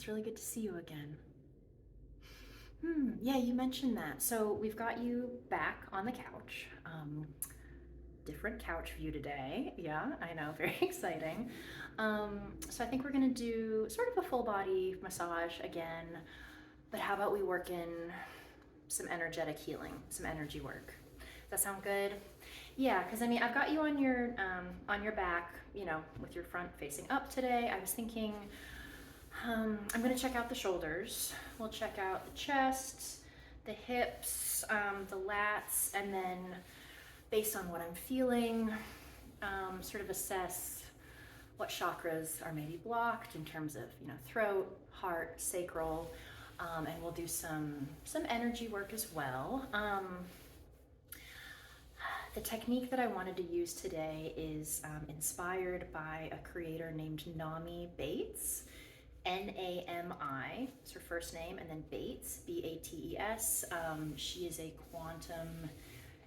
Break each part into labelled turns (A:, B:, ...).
A: it's really good to see you again. Yeah, you mentioned that. So we've got you back on the couch. Different couch view today. Yeah, I know, very exciting. So I think we're gonna do sort of a full body massage again, but how about we work in some energetic healing, some energy work? Does that sound good? Yeah, because I mean, I've got you on your back, you know, with your front facing up today. I was thinking, I'm gonna check out the shoulders. We'll check out the chest, the hips, the lats, and then based on what I'm feeling, sort of assess what chakras are maybe blocked in terms of, you know, throat, heart, sacral, and we'll do some energy work as well. The technique that I wanted to use today is inspired by a creator named Nami Bates. Nami is her first name, and then Bates, Bates. She is a quantum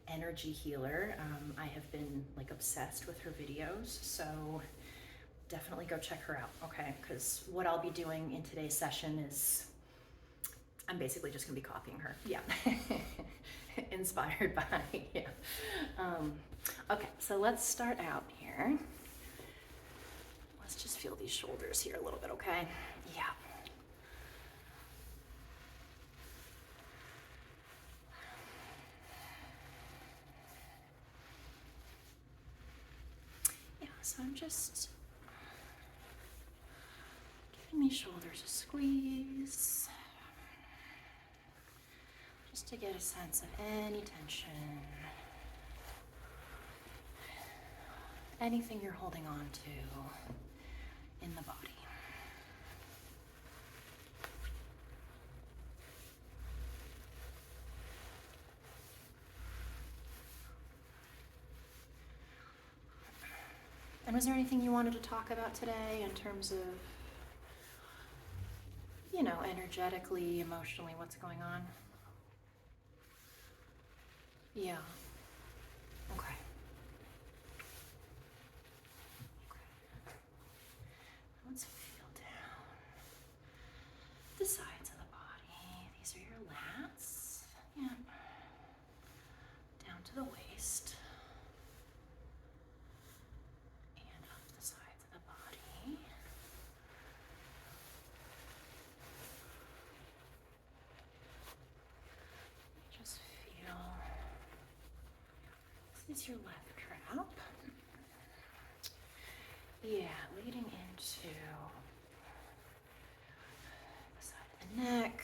A: energy healer. I have been like obsessed with her videos, so definitely go check her out, okay? Because what I'll be doing in today's session is I'm basically just gonna be copying her. Yeah. Inspired by, yeah. Okay, so let's start out here. Let's just feel these shoulders here a little bit, okay? Yeah. Yeah, so I'm just giving these shoulders a squeeze, just to get a sense of any tension, anything you're holding on to in the body. And was there anything you wanted to talk about today in terms of, you know, energetically, emotionally, what's going on? Yeah. Okay. Let's feel down the sides of the body. These are your lats. Yeah. Down to the waist. And up the sides of the body. Just feel, this is your left trap. Yeah, leading into the side of the neck.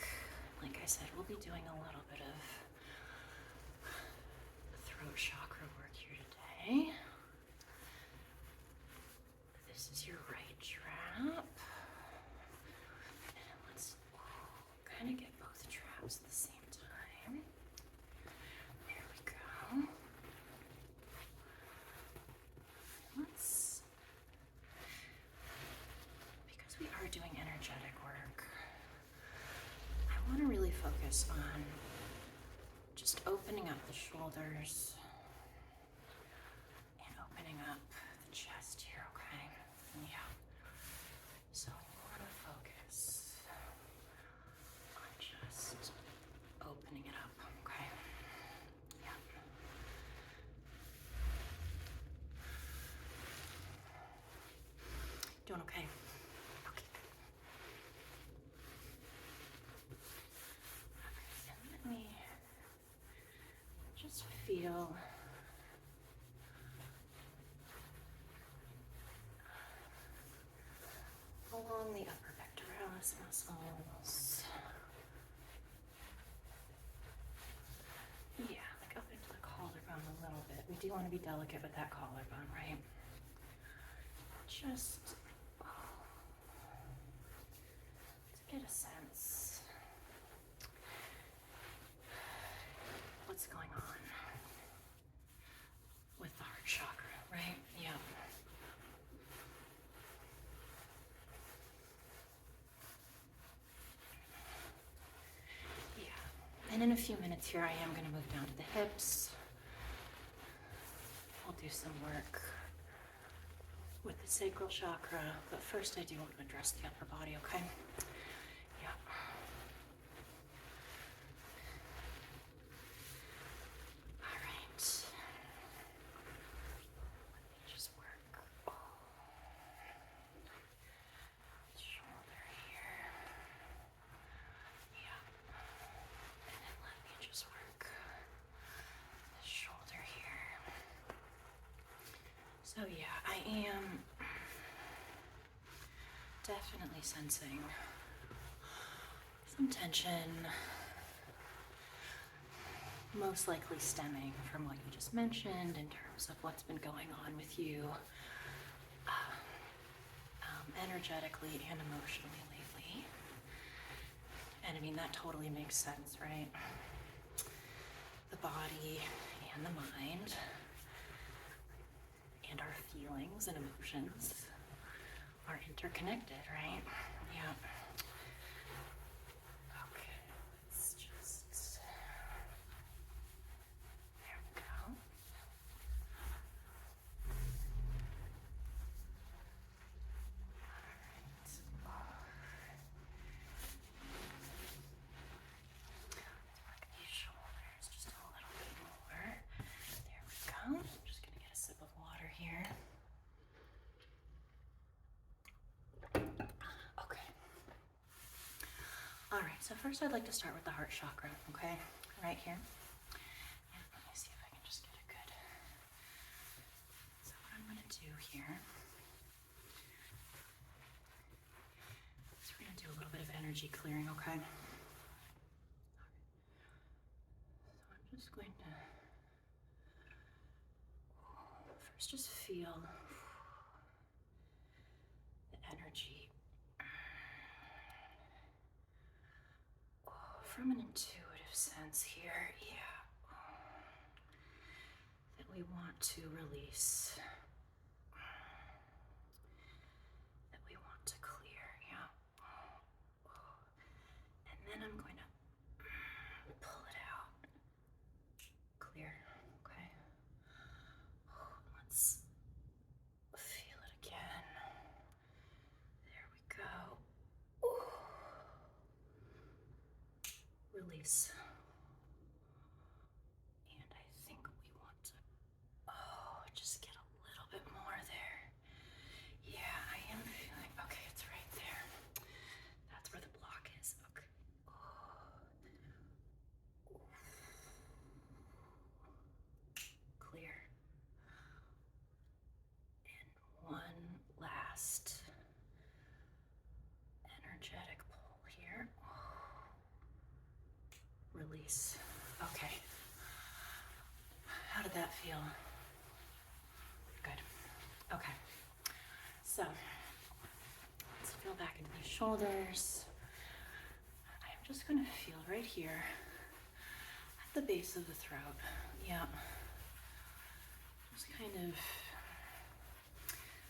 A: Like I said, we'll be doing a little bit of throat chakra work here today. This is your right trap. And let's kind of get both traps at the same time. There we go. Because we are doing energetic work, I want to really focus on just opening up the shoulders and opening up the chest here, okay? Yeah. So I want to focus on just opening it up, okay? Yeah. Doing okay? Okay. And let me just feel along the upper pectoralis muscles. Yeah, like up into the collarbone a little bit. We do want to be delicate with that collarbone, right? Just to get a sense what's going on with the heart chakra, right? Yeah. Yeah. And in a few minutes here, I am going to move down to the hips. We'll do some work with the sacral chakra, but first I do want to address the upper body, okay? So yeah, I am definitely sensing some tension, most likely stemming from what you just mentioned in terms of what's been going on with you energetically and emotionally lately. And I mean, that totally makes sense, right? The body and the mind and our feelings and emotions are interconnected, right? Yeah. Okay, let's just, there we go. These shoulders just a little bit more. There we go. I'm just gonna get a sip of water here. Okay. All right, so first I'd like to start with the heart chakra, okay? Right here. And let me see if I can just get a good. So what I'm gonna do here is we're gonna do a little bit of energy clearing, okay? So I'm just going to first just feel the energy from an intuitive sense here, yeah, that we want to release, that we want to clear, yeah. And then I'm going to pull it out, clear, okay. Let's feel it again. There we go. Release. And I think we want to, just get a little bit more there. Yeah, I am feeling, okay, it's right there. That's where the block is, okay. Clear. And one last energetic pull here. Release. Okay. How did that feel? Good. Okay. So, let's feel back into these shoulders. I'm just going to feel right here at the base of the throat. Yeah. Just kind of,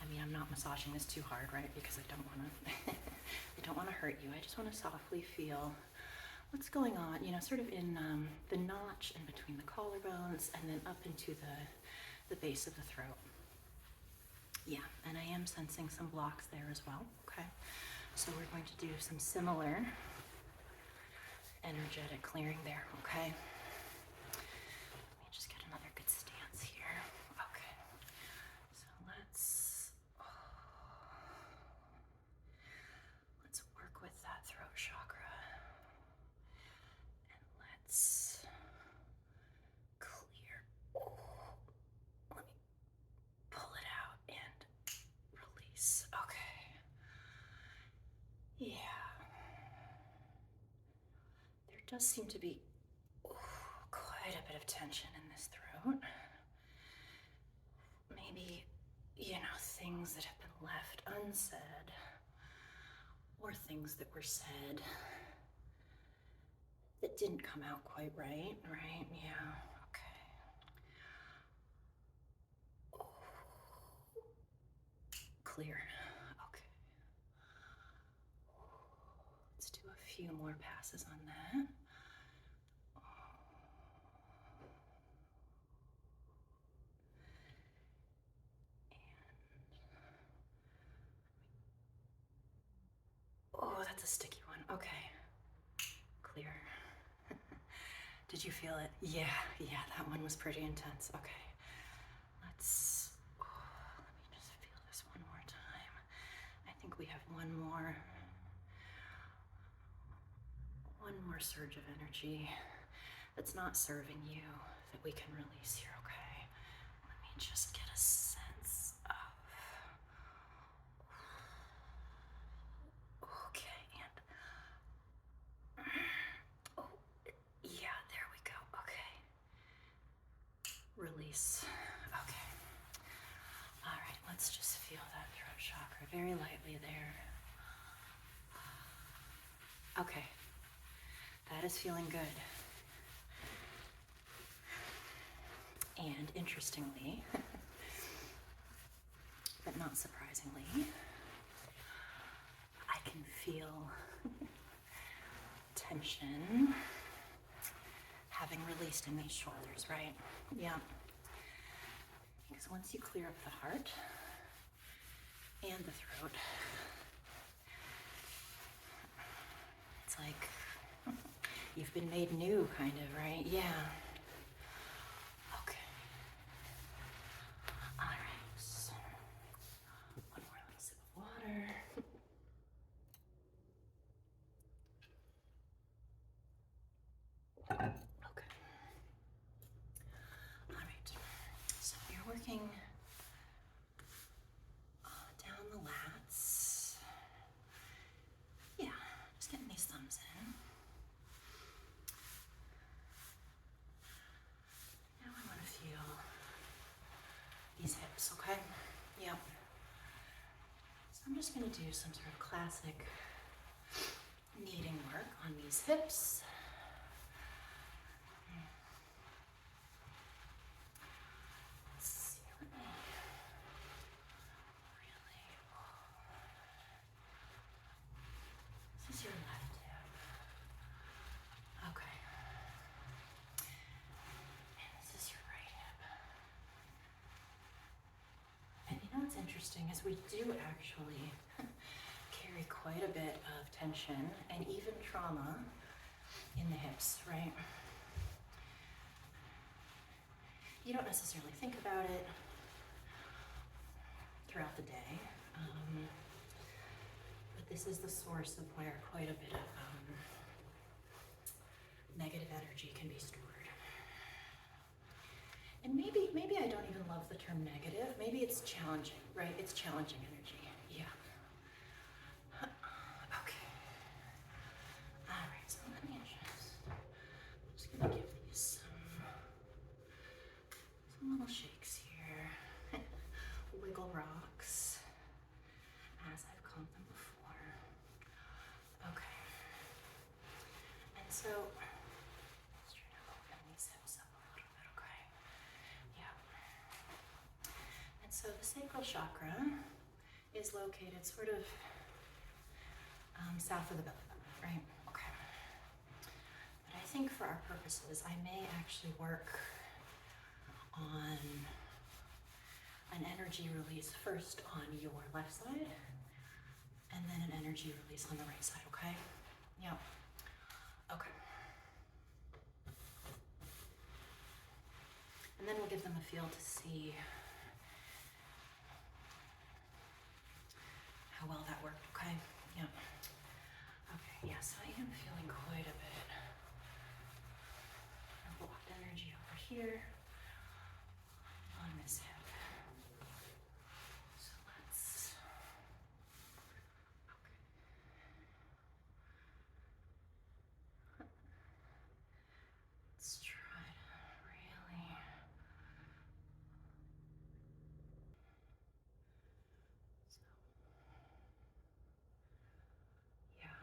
A: I mean, I'm not massaging this too hard, right? Because I don't want to, I don't want to hurt you. I just want to softly feel what's going on, you know, sort of in the notch in between the collarbones and then up into the base of the throat. Yeah, and I am sensing some blocks there as well, okay? So we're going to do some similar energetic clearing there, okay? Let me just get another good stance here. Okay, so let's work with that throat chakra. And let's clear. Let me pull it out and release. Okay. Yeah. There does seem to be quite a bit of tension in this throat. Maybe, you know, things that have been left unsaid or things that were said that didn't come out quite right, right? Yeah, okay. Clear. Okay. Let's do a few more passes on that. Oh, that's a sticky one. Okay. Clear. Did you feel it? Yeah, that one was pretty intense. Okay. Let me just feel this one more time. I think we have one more surge of energy that's not serving you that we can release here, okay? Let me just get a sense release. Okay. All right, let's just feel that throat chakra very lightly there. Okay, that is feeling good. And interestingly, but not surprisingly, I can feel tension having released in these shoulders, right? Yeah. Because once you clear up the heart and the throat, it's like you've been made new, kind of, right? Yeah. Okay. All right. One more little sip of water. Okay. All right. So you're working down the lats. Yeah, just getting these thumbs in. Now I want to feel these hips, okay? Yep. So I'm just going to do some sort of classic kneading work on these hips. Let's see, let me really... This is your left hip. Okay. And this is your right hip. And you know what's interesting is we do actually carry quite a bit of tension and even trauma in the hips, right? You don't necessarily think about it throughout the day, but this is the source of where quite a bit of negative energy can be stored. And maybe I don't even love the term negative. Maybe it's challenging, right? It's challenging energy. Yeah. Okay. All right. So let me just gonna give these some little shakes here. Wiggle rocks, as I've called them before. Okay. And so let's try to open these hips up a little bit, okay? Yeah. And so the sacral chakra is located sort of south of the belly button, right? Okay. But I think for our purposes, I may actually work on an energy release first on your left side, and then an energy release on the right side, okay? Yeah. Okay. And then we'll give them a feel to see how well that worked, okay? Yeah. Okay, yeah, so I am feeling quite a bit of blocked energy over here on this hip. So let's, okay. Let's try to really, so, yeah. I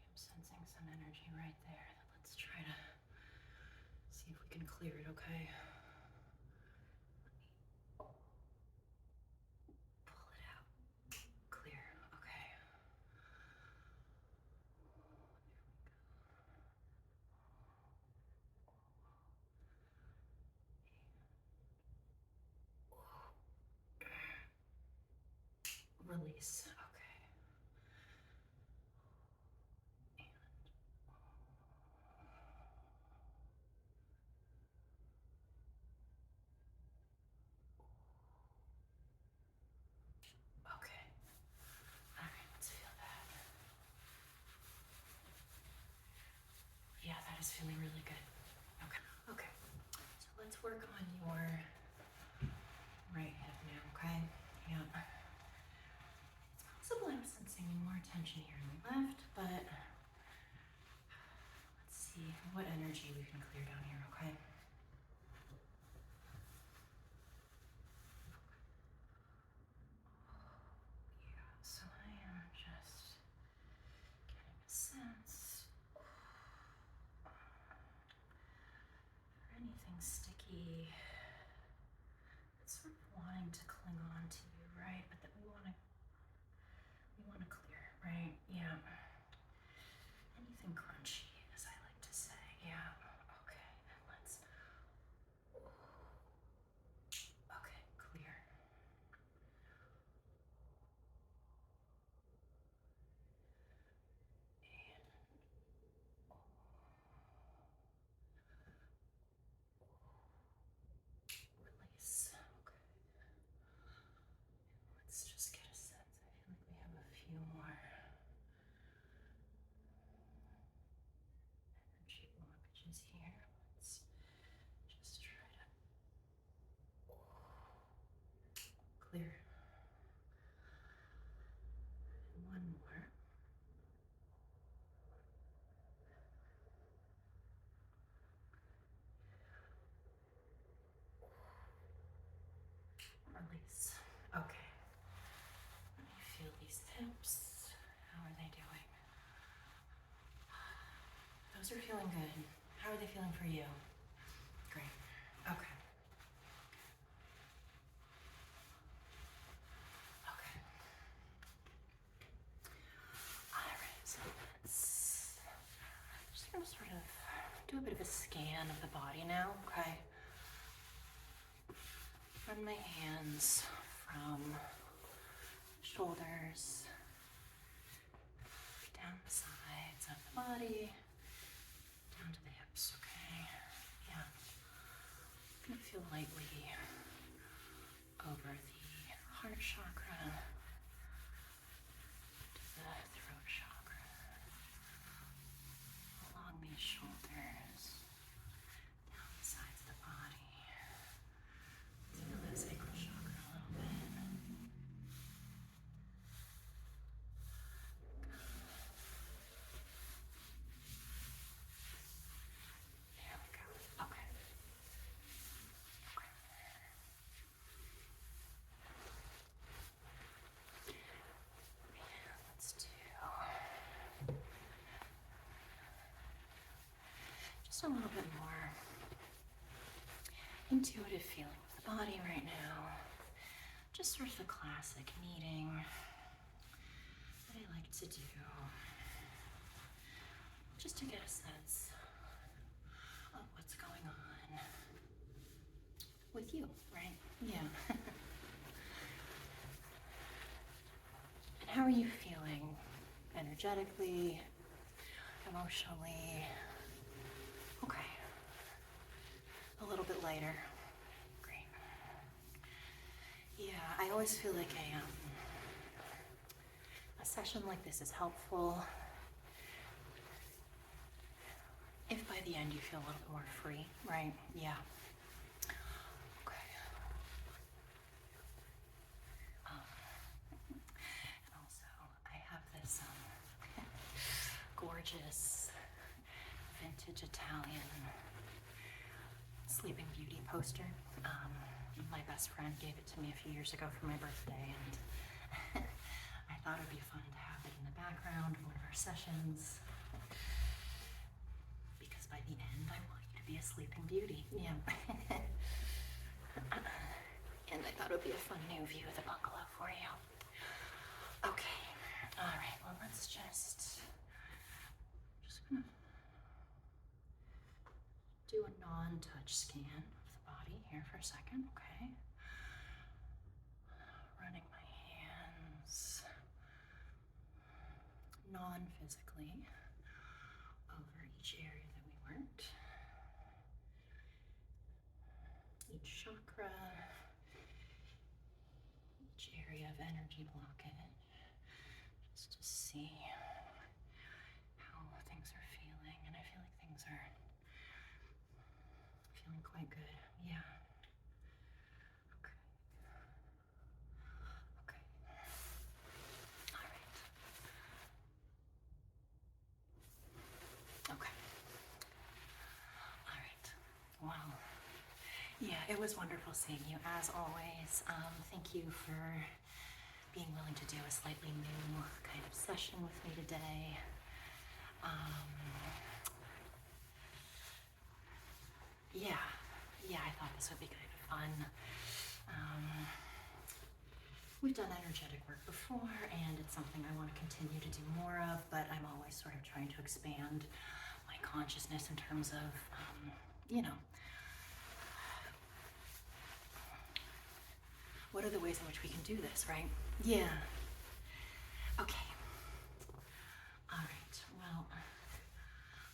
A: am sensing some energy right there. Let's try to see if we can clear it, okay? Pull it out. Clear, okay. Release, okay. Okay. All right, let's feel that. Yeah, that is feeling really good. Okay. Okay. So let's work on your right hip now, okay? Yeah. It's possible I'm sensing more tension here in the left, but let's see what energy we can clear down here, okay? sticky. It's sort of wanting to cling on to you, right? But that we want to clear, right? Yeah. Anything crunchy, as I like to say. Yeah. Okay. And let's. Okay. Clear. Release. Okay. Let's just get a sense. I feel like we have a few more energy blockages here. Let's just try to clear. And one more. Release. Okay. Let me feel these hips. How are they doing? Those are feeling good. How are they feeling for you? Great. Okay. Okay. All right. So let's just gonna sort of do a bit of a scan of the body now. Okay. Run my hands from shoulders down the sides of the body, down to the hips, okay? Yeah. I'm gonna feel lightly over the heart chakra to the throat chakra, along these shoulders, down the sides of the body. Feel that sacral chakra a little bit. There we go. Okay. Okay. Let's do just a little bit more intuitive feeling of the body right now. Just sort of the classic kneading that I like to do, just to get a sense of what's going on with you, right? Yeah. And how are you feeling energetically, emotionally? Okay. A little bit lighter. Great. Yeah, I always feel like a session like this is helpful if by the end you feel a little bit more free, right? Yeah. Okay. And also, I have this gorgeous vintage Italian Sleeping Beauty poster. My best friend gave it to me a few years ago for my birthday, and I thought it'd be fun to have it in the background of one of our sessions, because by the end I want you to be a Sleeping Beauty. Yeah. And I thought it would be a fun new view of the bungalow for you. Okay. All right. Well, let's just gonna do a non-touch scan of the body here for a second. Okay. Running my hands non-physically over each area that we worked. Each chakra, each area of energy blockage, just to see how things are feeling. And I feel like things are feeling quite good. Yeah. Okay. Okay. All right. Okay. All right. Well, yeah, it was wonderful seeing you as always. Thank you for being willing to do a slightly new kind of session with me today. Yeah, yeah, I thought this would be kind of fun. We've done energetic work before, and it's something I want to continue to do more of, but I'm always sort of trying to expand my consciousness in terms of, you know, what are the ways in which we can do this, right? Yeah. Okay. All right. Well,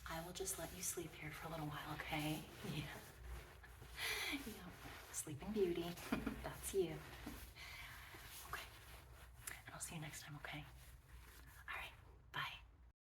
A: I will just let you sleep here for a little while, okay? Yeah. Yeah. Sleeping Beauty. That's you. Okay. And I'll see you next time, okay?